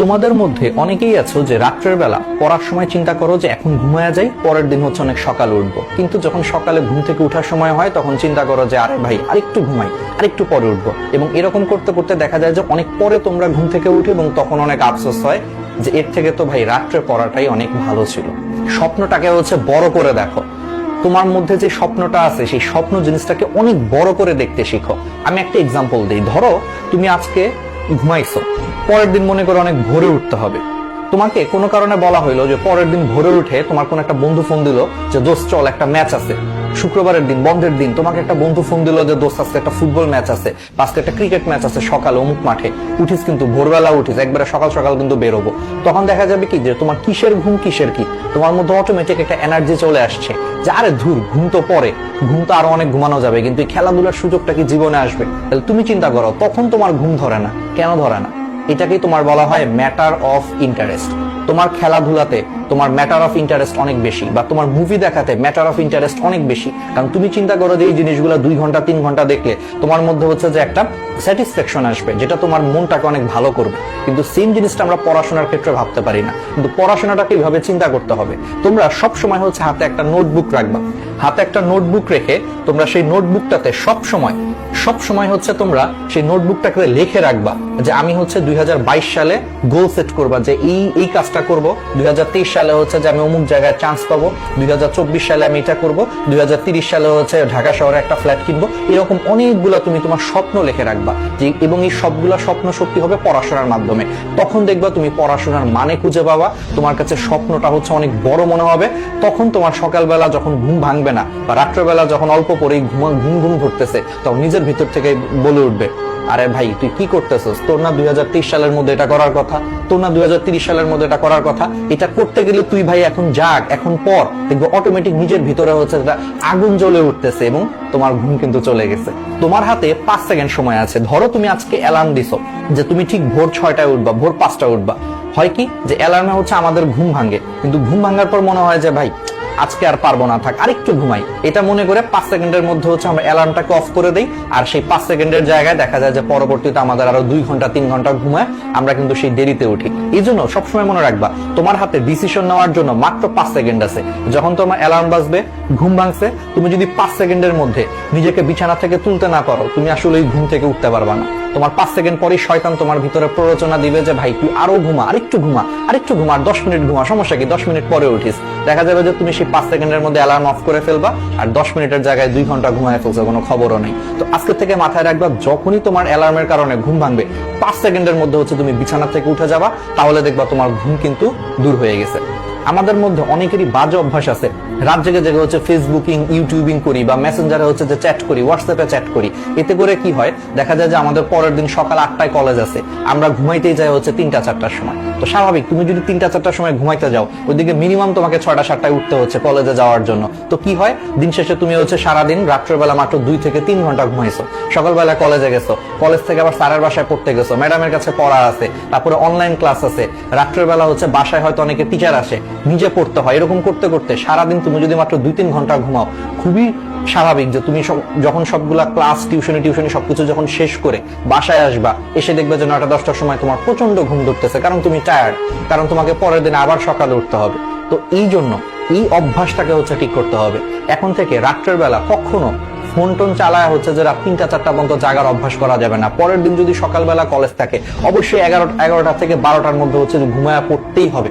তোমাদের মধ্যে অনেকেই আছো যে রাত্রের বেলা পড়ার সময় চিন্তা করো যে এখন ঘুমায়া যাই, পরের দিন হচ্ছে অনেক সকালে উঠবো, কিন্তু যখন সকালে ঘুম থেকে উঠার সময় হয় তখন চিন্তা করো যে আরে ভাই আরেকটু ঘুমাই, আরেকটু পরে উঠবো। এবং এরকম করতে করতে দেখা যায় যে অনেক পরে তোমরা ঘুম থেকে উঠে এবং তখন অনেক আফসোস হয় যে এর থেকে তো ভাই রাত্রে পড়াটাই অনেক ভালো ছিল। স্বপ্নটাকে হচ্ছে বড় করে দেখো, তোমার মধ্যে যে স্বপ্নটা আছে সেই স্বপ্ন জিনিসটাকে অনেক বড় করে দেখতে শিখো। আমি একটা এক্সাম্পল দিই, ধরো তুমি আজকে ঘুমাইছো, পরের দিন মনে করো অনেক ভোরে উঠতে হবে, তোমাকে কোনো কারণে বলা হইলো যে পরের দিন ভোরে উঠে তোমার কোন একটা বন্ধু ফোন দিল যে দোস্ত চল একটা ম্যাচ আছে, শুক্রবারের দিন বন্ধের দিন তোমাকে একটা বন্ধু ফোন দিল যে দোস্ত আজকে একটা ফুটবল ম্যাচ আছে, আজকে একটা ক্রিকেট ম্যাচ আছে সকালে অমুক মাঠে, উঠিস কিন্তু ভোরবেলা উঠিস, একবারে সকাল সকাল কিন্তু বেরোবো। তখন দেখা যাবে কি যে তোমার কিসের ঘুম কিসের কি, তোমার মধ্যে অটোমেটিক একটা এনার্জি চলে আসছে যে আরে ধুর ঘুম তো পরে, ঘুম তো আরো অনেক ঘুমানো যাবে, কিন্তু এই খেলাধুলার সুযোগটা কি জীবনে আসবে? তাহলে তুমি চিন্তা করো তখন তোমার ঘুম ধরে না, কেন ধরে না? এটাকেই তোমার বলা হয় ম্যাটার অফ ইন্টারেস্ট। তোমার খেলাধুলাতে তোমার ম্যাটার অফ ইন্টারেস্ট অনেক বেশি, বা তোমার মুভি দেখাতে ম্যাটার অফ ইন্টারেস্ট অনেক বেশি। কারণ তুমি চিন্তা করো যে এই জিনিসগুলো 2 ঘন্টা 3 ঘন্টা দেখলে তোমার মধ্যে হচ্ছে যে একটা স্যাটিসফ্যাকশন আসবে, যেটা তোমার মনটাকে অনেক ভালো করবে। কিন্তু সেম জিনিসটা আমরা পড়াশোনার ক্ষেত্রে ভাবতে পারি না। কিন্তু পড়াশোনাটাকে এইভাবে চিন্তা করতে হবে, তোমরা সব সময় হচ্ছে হাতে একটা নোটবুক রাখবা, হাতে একটা নোটবুক রেখে তোমরা সেই নোটবুকটাতে সব সময় হচ্ছে তোমরা সেই নোটবুকটাকে লিখে রাখবা যে আমি হচ্ছে 2022 সালে গোল সেট করবা যে এই কাজটা করব, 2023 সালে হচ্ছে যে আমি অমুক জায়গায় চান্স পাবো, 2024 সালে আমি এটা করব, 2030 সালে হচ্ছে ঢাকা শহরে একটা ফ্ল্যাট কিনবো। এরকম অনেকগুলো তুমি তোমার স্বপ্ন লিখে রাখবা যে, এবং এই সবগুলা স্বপ্ন সত্যি হবে পড়াশোনার মাধ্যমে। তখন দেখবা তুমি পড়াশোনার মানে খুঁজে পাবা, তোমার কাছে স্বপ্নটা হচ্ছে অনেক বড় মনে হবে। তখন তোমার সকালবেলা যখন ঘুম ভাঙবে না, বা রাত্রেবেলা যখন অল্প পরেই ঘুম ধরতেছে, তখন নিজের ভিতর থেকে বলে উঠবে আরে ভাই তুই কি করতেছিস, তোর না 2023 সালের মধ্যে এটা করার কথা, তোর না 2030 সালের মধ্যে এটা করার কথা, এটা করতে গেলে তুই ভাই এখন জাগ, এখন পর, দেখবো অটোমেটিক নিজের ভিতরে হচ্ছে এটা আগুন জ্বলে উঠতেছে এবং তোমার ঘুম কিন্তু চলে গেছে। তোমার হাতে 5 সেকেন্ড সময় আছে। ধরো তুমি আজকে অ্যালার্ম দিছো যে তুমি ঠিক ভোর 6টায় উঠবা, ভোর 5টায় উঠবা। হয় কি যে অ্যালার্মে হচ্ছে আমাদের ঘুম ভাঙে, কিন্তু ঘুম ভাঙার পর মনে হয় যে ভাই আজকে আর পারবো না, থাক আরেকটু ঘুমাই, এটা মনে করে 5 সেকেন্ডের মধ্যে হচ্ছে আমরা অ্যালার্মটাকে অফ করে দেই। আর সেই 5 সেকেন্ডের জায়গায় দেখা যায় যে পরবর্তীতে আমাদের আরো 2 ঘন্টা 3 ঘন্টা ঘুমায় আমরা কিন্তু সেই দেরিতে উঠি। এই জন্য সবসময় মনে রাখবা তোমার হাতে ডিসিশন নেওয়ার জন্য মাত্র 5 সেকেন্ড আছে। যখন তোমার অ্যালার্ম বাজবে, ঘুম ভাঙছে, তুমি যদি 5 সেকেন্ডের মধ্যে নিজেকে বিছানা থেকে তুলতে না পারো, তুমি আসলে এই ঘুম থেকে উঠতে পারবা না। তোমার 5 সেকেন্ড পরেই শয়তান তোমার ভিতরে প্ররোচনা দিবে যে ভাই তুই আরো ঘুমা, আরেকটু ঘুমা, আরেকটু ঘুমা, আর 10 মিনিট ঘুমা, সমস্যা কি 10 মিনিট পরে উঠিস। দেখা যাবে যে তুমি সেই 5 সেকেন্ডের মধ্যে অ্যালার্ম অফ করে ফেলবা, আর 10 মিনিটের জায়গায় 2 ঘন্টা ঘুমায় ফেলছে, কোনো খবরও নেই। তো আজকে থেকে মাথায় রাখবা, যখনই তোমার অ্যালার্মের কারণে ঘুম ভাঙবে 5 সেকেন্ডের মধ্যে হচ্ছে তুমি বিছানা থেকে উঠে যাবা, তাহলে দেখবা তোমার ঘুম কিন্তু দূর হয়ে গেছে। আমাদের মধ্যে অনেকেরই বাজে অভ্যাস আছে, রাত জেগে জেগে হচ্ছে ফেসবুকিং, ইউটিউবিং করি, বা মেসেঞ্জারে হচ্ছে যে চ্যাট করি, হোয়াটসঅ্যাপে চ্যাট করি। এতে করে কি হয়, দেখা যায় যে আমাদের পরের দিন সকাল 8টায় কলেজ আছে, আমরা ঘুমাইতেই যাই হচ্ছে 3টা 4টার সময়। তো স্বাভাবিক তুমি যদি 3টা 4টার সময় ঘুমাইতে যাও, ওইদিকে মিনিমাম তোমাকে 6টা 7টায় উঠতে হচ্ছে কলেজে যাওয়ার জন্য। তো কি হয়, দিন শেষে তুমি হচ্ছে সারাদিন রাত্রেবেলা মাত্র 2 থেকে 3 ঘন্টা ঘুমাইছো, সকালবেলা কলেজে গেছো, কলেজ থেকে আবার স্যারের বাসায় পড়তে গেছো, ম্যাডামের কাছে পড়া আছে, তারপরে অনলাইন ক্লাস আছে, রাত্রেবেলা হচ্ছে বাসায় হয়তো অনেকে টিচার আসে, নিজে পড়তে হয়। এরকম করতে করতে সারাদিন তুমি যদি মাত্র 2-3 ঘন্টা ঘুমাও, খুবই স্বাভাবিক যে তুমি যখন সবগুলা ক্লাস টিউশনি সবকিছু যখন শেষ করে বাসায় আসবা, এসে দেখবে যে 9টা 10টার সময় তোমার প্রচন্ড ঘুম ধরতেছে, কারণ তুমি টায়ার্ড, কারণ তোমাকে পরের দিন আবার সকালে উঠতে হবে। তো এই জন্য এই অভ্যাসটাকে হচ্ছে ঠিক করতে হবে। এখন থেকে রাত্রের বেলা কখনো ফোন টোন চালায় হচ্ছে যে রাত 3টা 4টা পর্যন্ত জাগার অভ্যাস করা যাবে না। পরের দিন যদি সকালবেলা কলেজ থাকে, অবশ্যই 11টা থেকে 12টার মধ্যে হচ্ছে ঘুমায়া পড়তেই হবে।